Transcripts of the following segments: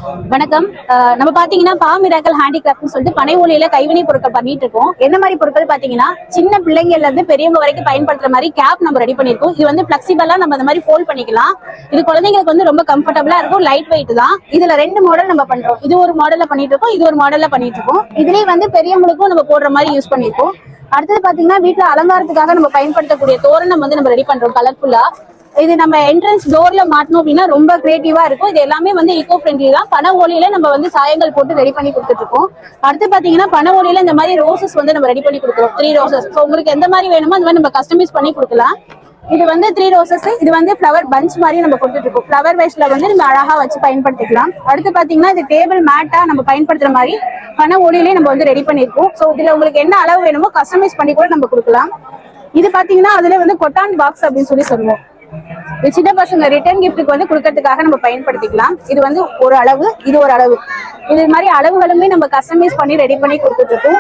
வணக்கம். நம்ம பாத்தீங்கன்னா மிராக்கல் ஹேண்டிகிராஃப்ட்னு சொல்லிட்டு பனை ஓலையில கைவினை பொருட்கள் பண்ணிட்டு இருக்கோம். என்ன மாதிரி பொருட்கள் பாத்தீங்கன்னா சின்ன பிள்ளைங்கள்ல இருந்து பெரியவங்க வரைக்கும் பயன்படுத்துற மாதிரி கேப் நம்ம ரெடி பண்ணிருக்கோம். இது வந்து பிளெக்சிபிளா நம்ம அந்த மாதிரி ஃபோல்ட் பண்ணிக்கலாம். இது குழந்தைங்களுக்கு வந்து ரொம்ப கம்ஃபர்டபுளா இருக்கும், லைட் வெயிட் தான். இதுல 2 மாடல் நம்ம பண்றோம். இது ஒரு மாடல்ல பண்ணிட்டு இருக்கோம், இது ஒரு மாடல்ல பண்ணிட்டு இருக்கோம். இதுலயே வந்து பெரியவங்களுக்கும் நம்ம போடுற மாதிரி யூஸ் பண்ணிருக்கோம். அடுத்தது பாத்தீங்கன்னா வீட்டுல அலங்காரத்துக்காக நம்ம பயன்படுத்தக்கூடிய தோரணம் வந்து நம்ம ரெடி பண்றோம் கலர்ஃபுல்லா. இது நம்ம என்ட்ரன்ஸ் டோர்ல மாட்டணும் அப்படின்னா ரொம்ப கிரியேட்டிவா இருக்கும். இது எல்லாமே வந்து ஈகோ ஃப்ரெண்ட்லி தான். பனை ஓலையில நம்ம வந்து சாயங்கள் போட்டு ரெடி பண்ணி கொடுத்துட்டு இருக்கோம். அடுத்து பாத்தீங்கன்னா பனை ஓலையில இந்த மாதிரி ரோசஸ் வந்து நம்ம ரெடி பண்ணி கொடுக்குறோம். 3 ரோசஸ். ஸோ உங்களுக்கு எந்த மாதிரி வேணுமோ அந்த மாதிரி நம்ம கஸ்டமைஸ் பண்ணி கொடுக்கலாம். இது வந்து 3 ரோசஸ். இது வந்து ஃபிளவர் பஞ்ச் மாதிரி நம்ம கொடுத்துட்டு இருக்கோம். ஃபிளவர் வைஸ்ல வந்து நம்ம அழகா வச்சு பயன்படுத்திக்கலாம். அடுத்து பாத்தீங்கன்னா இது டேபிள் மேட்டா நம்ம பயன்படுத்துற மாதிரி பனை ஓலையிலே நம்ம வந்து ரெடி பண்ணிருக்கோம். ஸோ இதுல உங்களுக்கு என்ன அளவு வேணுமோ கஸ்டமைஸ் பண்ணி கூட நம்ம கொடுக்கலாம். இது பாத்தீங்கன்னா அதுல வந்து கொட்டான் பாக்ஸ் அப்படின்னு சொல்லுவோம். சின்ன பசங்க ரிட்டர்ன் கிஃப்ட்டுக்கு வந்து கொடுக்கறதுக்காக நம்ம பயன்படுத்திக்கலாம். இது வந்து ஒரு அளவு, இது ஒரு அளவு. இது மாதிரி அளவுகளுமே நம்ம கஸ்டமைஸ் பண்ணி ரெடி பண்ணி கொடுத்துட்டு இருக்கோம்.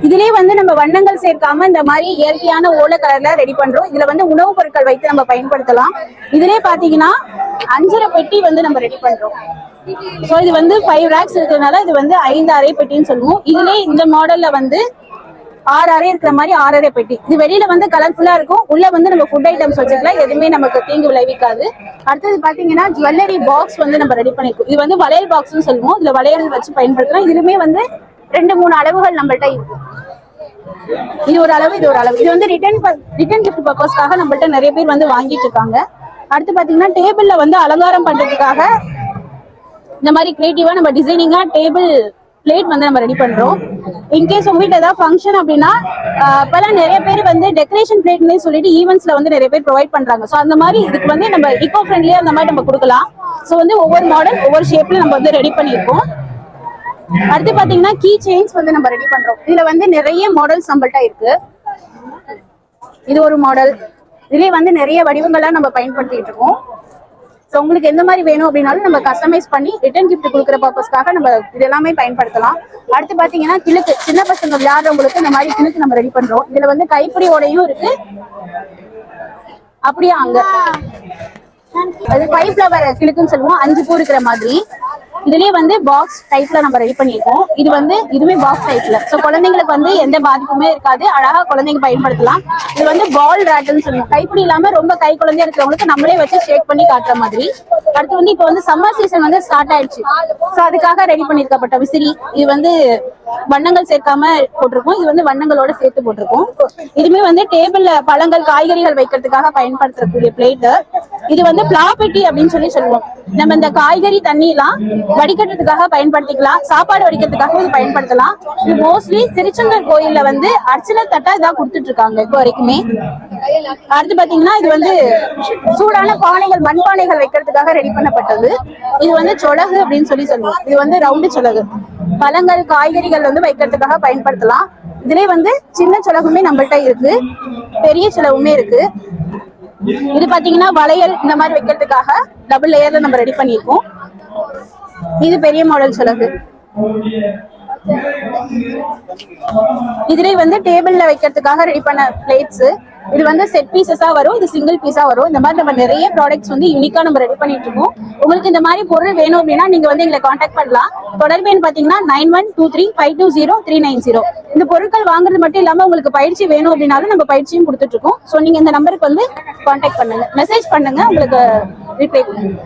இதுலயே வந்து நம்ம வண்ணங்கள் சேர்க்காம இந்த மாதிரி இயற்கையான ஓலை கலர்ல ரெடி பண்றோம். இதுல வந்து உணவுப் பொருட்கள் வைத்து நம்ம பயன்படுத்தலாம். இதுலயே பாத்தீங்கன்னா 5 பெட்டி வந்து நம்ம ரெடி பண்றோம். ஸோ இது வந்து 5 ரேக்ஸ் இருக்கிறதுனால இது வந்து 5 அறை பெட்டின்னு சொல்லுவோம். இதுலயே இந்த மாடல்ல வந்து 6 அறை இருக்கிற மாதிரி 6 அறை பெட்டி. இது வெளியில வந்து கலர்ஃபுல்லா இருக்கும். உள்ள வந்து நம்ம ஃபுட் ஐட்டம்ஸ் வச்சுக்கலாம், எதுவுமே நமக்கு தீங்கு விளைவிக்காது. அடுத்தது பாத்தீங்கன்னா ஜுவல்லரி பாக்ஸ் வந்து நம்ம ரெடி பண்ணிருக்கோம். இது வந்து வளையல் பாக்ஸ்னு சொல்லுவோம். இதுல வளையல் வச்சு பயன்படுத்தலாம். இதுலயுமே வந்து 2-3 அளவுகள் நம்மள்ட்ட இருக்கு. இது ஒரு அளவு, இது ஒரு அளவு. இது வந்து ரிட்டர்ன் கிஃப்ட் பர்பஸ்க்காக நம்மள்ட்ட நிறைய பேர் வந்து வாங்கிட்டு இருக்காங்க. அடுத்து பாத்தீங்கன்னா டேபிள்ல வந்து அலங்காரம் பண்றதுக்காக இந்த மாதிரி கிரியேட்டிவா நம்ம டிசைனிங்கா டேபிள் பிளேட் வந்து நம்ம ரெடி பண்றோம். இன்கேஸ் உங்க வீட்டுல ஏதாவது ஃபங்க்ஷன் அப்படின்னா இப்பெல்லாம் நிறைய பேர் வந்து டெக்கரேஷன் பிளேட்னே சொல்லிட்டு ஈவெண்ட்ஸ்ல வந்து நிறைய பேர் ப்ரொவைட் பண்றாங்க. ஸோ அந்த மாதிரி இதுக்கு வந்து நம்ம ஈகோ ஃப்ரெண்ட்லியா அந்த மாதிரி நம்ம கொடுக்கலாம். ஸோ வந்து ஒவ்வொரு மாடல் ஒவ்வொரு ஷேப்ல நம்ம வந்து ரெடி பண்ணியிருக்கோம். அடுத்து பாத்தீங்கன்னா கீ செயின்ஸ் வந்து நம்ம ரெடி பண்றோம். இதுல வந்து நிறைய மாடல்ஸ் நம்மள்ட்ட இருக்கு. இது ஒரு மாடல். இதுலயே வந்து நிறைய வடிவங்கள்லாம் நம்ம பயன்படுத்திட்டு இருக்கோம். ஸோ உங்களுக்கு எந்த மாதிரி வேணும் அப்படின்னாலும் நம்ம கஸ்டமைஸ் பண்ணி ரிட்டர்ன் கிஃப்ட் கொடுக்குற பர்பஸ்க்காக நம்ம இது எல்லாமே பயன்படுத்தலாம். அடுத்து பாத்தீங்கன்னா கிழக்கு, சின்ன பசங்க விளையாடுறவங்களுக்கு இந்த மாதிரி கிழக்கு நம்ம ரெடி பண்றோம். இதுல வந்து கைப்பிடியோடையும் இருக்கு. அப்படியே அங்க அது 5 ஃபிளவர் கிழக்குன்னு சொல்லுவோம், 5 பூ இருக்கிற மாதிரி. இதுலயே வந்து பாக்ஸ் டைப்ல நம்ம ரெடி பண்ணிருக்கோம். இது வந்து இதுவே பாக்ஸ் டைப்ல. ஸோ குழந்தைங்களுக்கு வந்து எந்த பாதிப்புமே இருக்காது, அழகா குழந்தைங்க பயன்படுத்தலாம். இது வந்து பால் ராட்னு சொல்லுவோம். கைப்பிடி இல்லாம ரொம்ப கை குழந்தையா இருக்கிறவங்களுக்கு நம்மளே வச்சு ஷேக் பண்ணி காட்டுற மாதிரி. அடுத்து வந்து இப்போ வந்து சம்மர் சீசன் வந்து ஸ்டார்ட் ஆயிடுச்சு. ஸோ அதுக்காக ரெடி பண்ணிருக்கப்பட்ட விசிறி. இது வந்து வண்ணங்கள் சேர்க்காம போட்டிருக்கோம். இது வந்து வண்ணங்களோட சேர்த்து போட்டிருக்கோம். இதுமே வந்து டேபிள்ல பழங்கள் காய்கறிகள் வைக்கிறதுக்காக பயன்படுத்தக்கூடிய பிளேட். இது வந்து பிளாபெட்டி அப்படின்னு சொல்லுவோம். நம்ம இந்த காய்கறி தண்ணி எல்லாம் வடிகட்டுறதுக்காக பயன்படுத்திக்கலாம், சாப்பாடு வடிக்கிறதுக்காக பயன்படுத்தலாம். இது மோஸ்ட்லி திருச்செந்தூர் கோயில்ல வந்து அர்ச்சனை தட்டா இதான் கொடுத்துட்டு இருக்காங்க இப்போ வரைக்குமே. அடுத்து பாத்தீங்கன்னா இது வந்து சூடான பானைகள், மண்பானைகள் வைக்கிறதுக்காக ரெடி பண்ணப்பட்டது. இது வந்து சொலகு அப்படின்னு சொல்லுவோம். இது வந்து ரவுண்டு சொலகு. பழங்கள் காய்கறிகள் வந்து வைக்கிறதுக்காக பயன்படுத்தலாம். இதுலயே வந்து சின்ன சொலகுமே நம்மள்ட்ட இருக்கு, பெரிய சொலகுமே இருக்கு. இது பாத்தீங்கன்னா வளையல் இந்த மாதிரி வைக்கிறதுக்காக டபுள் லேயர்ல நம்ம ரெடி பண்ணிருக்கோம். இது பெரிய மாடல் சொலகு. இதுல வந்து டேபிள்ல வைக்கிறதுக்காக ரெடி பண்ண பிளேட்ஸ். இது வந்து செட் பீசஸா வரும், இது சிங்கிள் பீஸா வரும். இந்த மாதிரி நம்ம நிறைய ப்ராடக்ட்ஸ் வந்து யூனிக்கா நம்ம ரெடி பண்ணிட்டு இருக்கோம். உங்களுக்கு இந்த மாதிரி பொருள் வேணும் அப்படின்னா நீங்க வந்து எங்களை கான்டாக்ட் பண்ணலாம். தொடர்பு பாத்தீங்கன்னா 9123520390. இந்த பொருட்கள் வாங்குறது மட்டும் இல்லாம உங்களுக்கு பயிற்சி வேணும் அப்படின்னாலும் நம்ம பயிற்சியும் கொடுத்துட்டு இருக்கோம். ஸோ நீங்க இந்த நம்பருக்கு வந்து கான்டாக்ட் பண்ணுங்க, மெசேஜ் பண்ணுங்க, உங்களுக்கு ரிப்ளை பண்ணுங்க.